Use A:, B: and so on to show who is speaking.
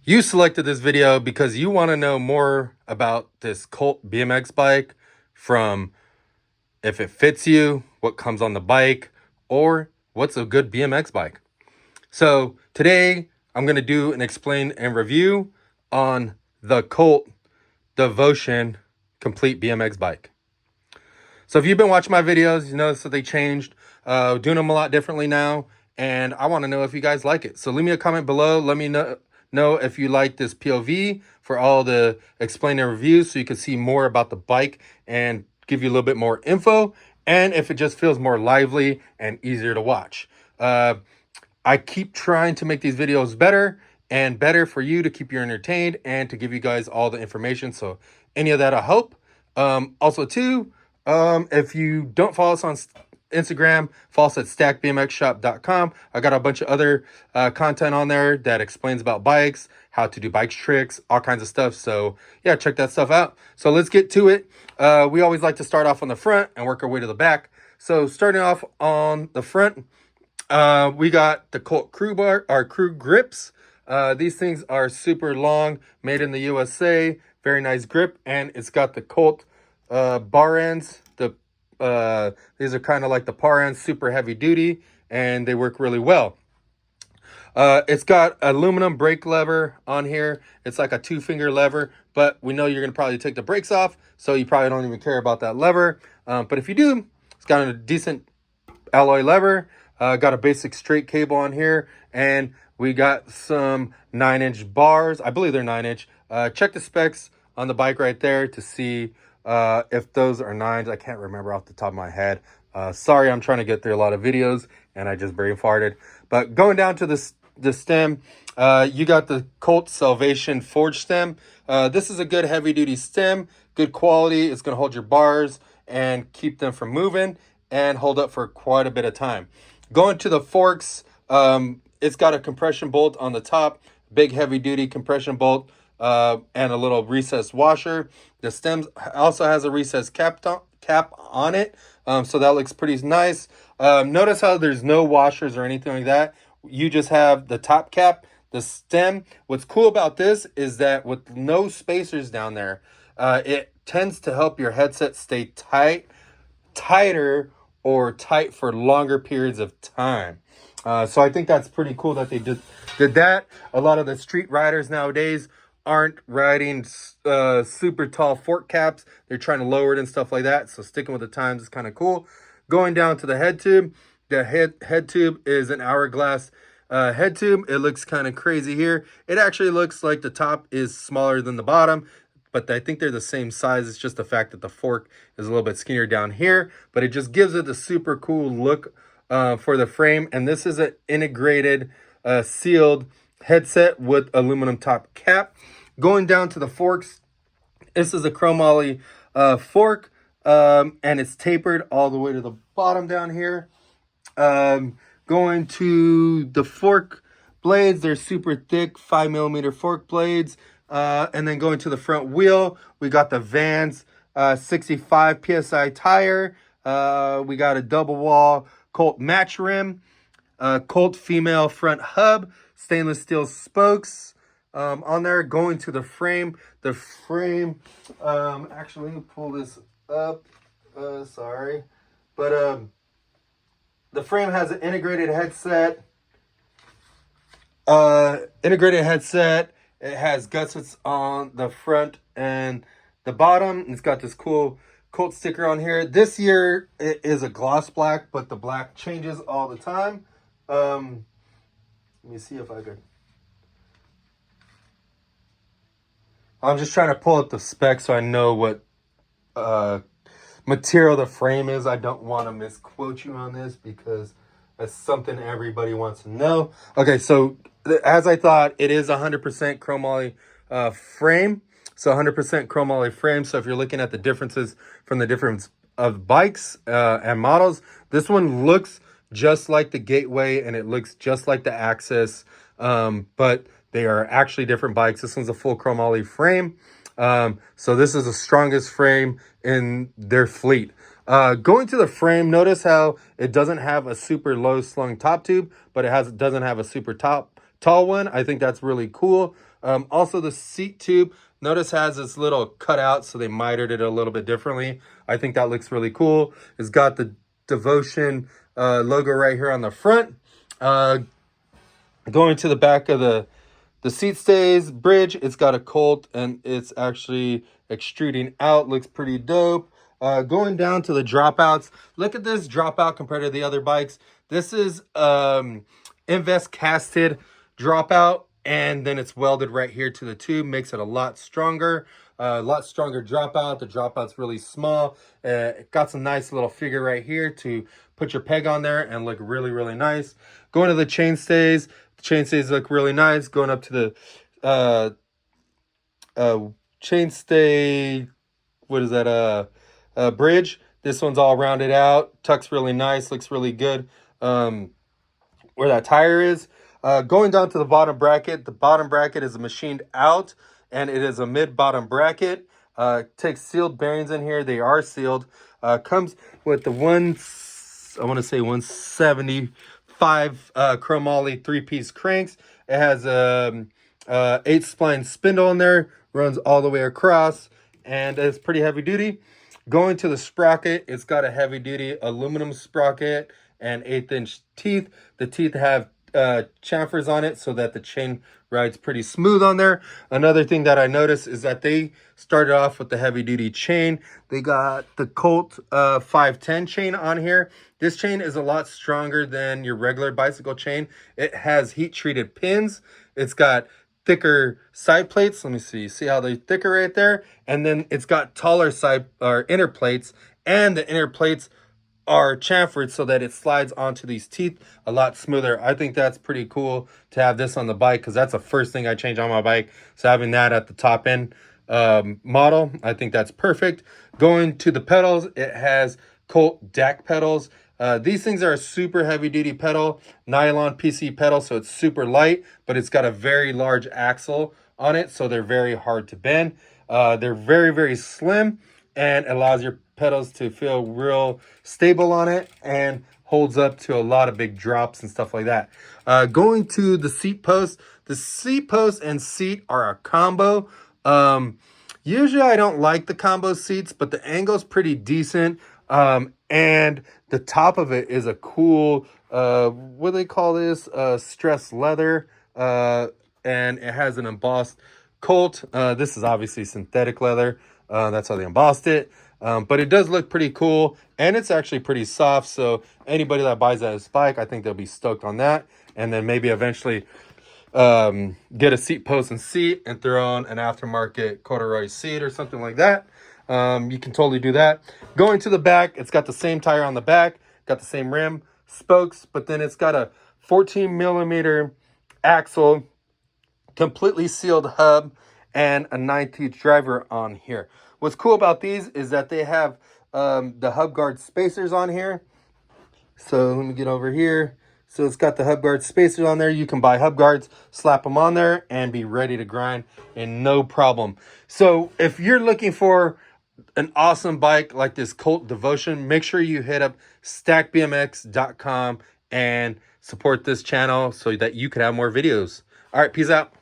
A: You selected this video because you want to know more about this Cult BMX bike, from if it fits you, what comes on the bike, or what's a good BMX bike. So today I'm going to do an explain and review on the Cult Devotion complete BMX bike. So if you've been watching my videos, you notice that they changed, doing them a lot differently now. And I want to know if you guys like it. So leave me a comment below. Let me know if you like this POV for all the explain and reviews, so you can see more about the bike and give you a little bit more info. And if it just feels more lively and easier to watch. I keep trying to make these videos better and better for you, to keep you entertained and to give you guys all the information. So any of that, I hope. Also too, if you don't follow us on Instagram, follow us at stackbmxshop.com. I got a bunch of other content on there that explains about bikes, how to do bikes tricks, all kinds of stuff. So yeah, check that stuff out. So let's get to it. We always like to start off on the front and work our way to the back. So starting off on the front, we got the Cult crew grips. These things are super long, made in the USA, very nice grip, and it's got the Cult bar ends. These are kind of like the par ends, super heavy duty, and they work really well. It's got aluminum brake lever on here. It's like a 2-finger lever, but we know you're going to probably take the brakes off, so you probably don't even care about that lever. But if you do, it's got a decent alloy lever. Got a basic straight cable on here, and we got some 9-inch bars. I believe they're 9-inch. Check the specs on the bike right there to see if those are 9s. I can't remember off the top of my head. Sorry, I'm trying to get through a lot of videos and I just brain farted. But going down to the stem, you got the Cult Salvation Forge stem. This is a good heavy duty stem, good quality. It's going to hold your bars and keep them from moving and hold up for quite a bit of time. Going to the forks, it's got a compression bolt on the top, big heavy duty compression bolt, and a little recessed washer. The stems also has a recessed cap on it, so that looks pretty nice. Notice how there's no washers or anything like that. You just have the top cap, the stem. What's cool about this is that with no spacers down there, it tends to help your headset stay tighter or tight for longer periods of time. So I think that's pretty cool that they did that. A lot of the street riders nowadays aren't riding super tall fork caps. They're trying to lower it and stuff like that. So sticking with the times is kind of cool. Going down to the head tube. The head tube is an hourglass head tube. It looks kind of crazy here. It actually looks like the top is smaller than the bottom, but I think they're the same size. It's just the fact that the fork is a little bit skinnier down here, but it just gives it a super cool look for the frame. And this is an integrated sealed headset with aluminum top cap. Going down to the forks, this is a Chromoly fork, and it's tapered all the way to the bottom down here. Going to the fork blades, they're super thick 5mm fork blades. And then going to the front wheel, we got the Vans 65 PSI tire. We got a double wall Cult match rim, Cult female front hub, stainless steel spokes on there. Going to the frame, actually, let me pull this up. Sorry, but the frame has an integrated headset. It has gussets on the front and the bottom. It's got this cool Cult sticker on here. This year it is a gloss black, but the black changes all the time. Let me see if I could. I'm just trying to pull up the specs so I know what material the frame is. I don't want to misquote you on this because that's something everybody wants to know. Okay, so as I thought, it is 100% Chromoly frame. So 100% Chromoly frame. So if you're looking at the differences from the difference of bikes and models, this one looks just like the Gateway and it looks just like the Axis, but they are actually different bikes. This one's a full Chromoly frame. So this is the strongest frame in their fleet. Going to the frame, notice how it doesn't have a super low slung top tube, but it doesn't have a super tall one. I think that's really cool. Also, the seat tube, notice has this little cutout, so they mitered it a little bit differently. I think that looks really cool. It's got the Devotion logo right here on the front. Going to the back of the seat stays bridge, it's got a Cult, and it's actually extruding out. Looks pretty dope. Going down to the dropouts, look at this dropout compared to the other bikes. This is invest casted dropout, and then it's welded right here to the tube, makes it a lot stronger. A lot stronger dropout. The dropout's really small. It got some nice little figure right here to put your peg on there and look really, really nice. Going to the chain stays. The chain stays look really nice. Going up to the chain stay, what is that? Bridge. This one's all rounded out. Tucks really nice. Looks really good. Where that tire is. Going down to the bottom bracket. The bottom bracket is machined out, and it is a mid-bottom bracket. Takes sealed bearings in here. They are sealed. Comes with the 175 Chromoly 3-piece cranks. It has 8-spline spindle in there. Runs all the way across, and it's pretty heavy duty. Going to the sprocket, it's got a heavy duty aluminum sprocket and 1/8-inch teeth. The teeth have chamfers on it so that the chain rides pretty smooth on there. Another thing that I noticed is that they started off with the heavy duty chain. They got the Cult 510 chain on here. This chain is a lot stronger than your regular bicycle chain. It has heat treated pins. It's got thicker side plates. Let me see how they're thicker right there. And then it's got taller side or inner plates, and the inner plates are chamfered so that it slides onto these teeth a lot smoother. I think that's pretty cool to have this on the bike, because that's the first thing I change on my bike. So having that at the top end model, I think that's perfect. Going to the pedals, it has Cult DAC pedals. These things are a super heavy duty pedal, nylon PC pedal, so it's super light, but it's got a very large axle on it, so they're very hard to bend. They're very, very slim, and allows your pedals to feel real stable on it, and holds up to a lot of big drops and stuff like that. Going to the seat post, the seat post and seat are a combo. Usually I don't like the combo seats, but the angle's pretty decent. And the top of it is a cool, what do they call this? Stress leather. And it has an embossed Cult. This is obviously synthetic leather. That's how they embossed it. But it does look pretty cool, and it's actually pretty soft. So anybody that buys that bike, I think they'll be stoked on that. And then maybe eventually get a seat post and seat and throw on an aftermarket corduroy seat or something like that. You can totally do that. Going to the back, it's got the same tire on the back, got the same rim, spokes, but then it's got a 14 millimeter axle, completely sealed hub, and a 9-teeth driver on here. What's cool about these is that they have the hub guard spacers on here. So let me get over here. So it's got the hub guard spacers on there. You can buy hub guards, slap them on there, and be ready to grind, and no problem. So if you're looking for an awesome bike like this Cult Devotion, make sure you hit up stackbmx.com and support this channel so that you can have more videos. All right, peace out.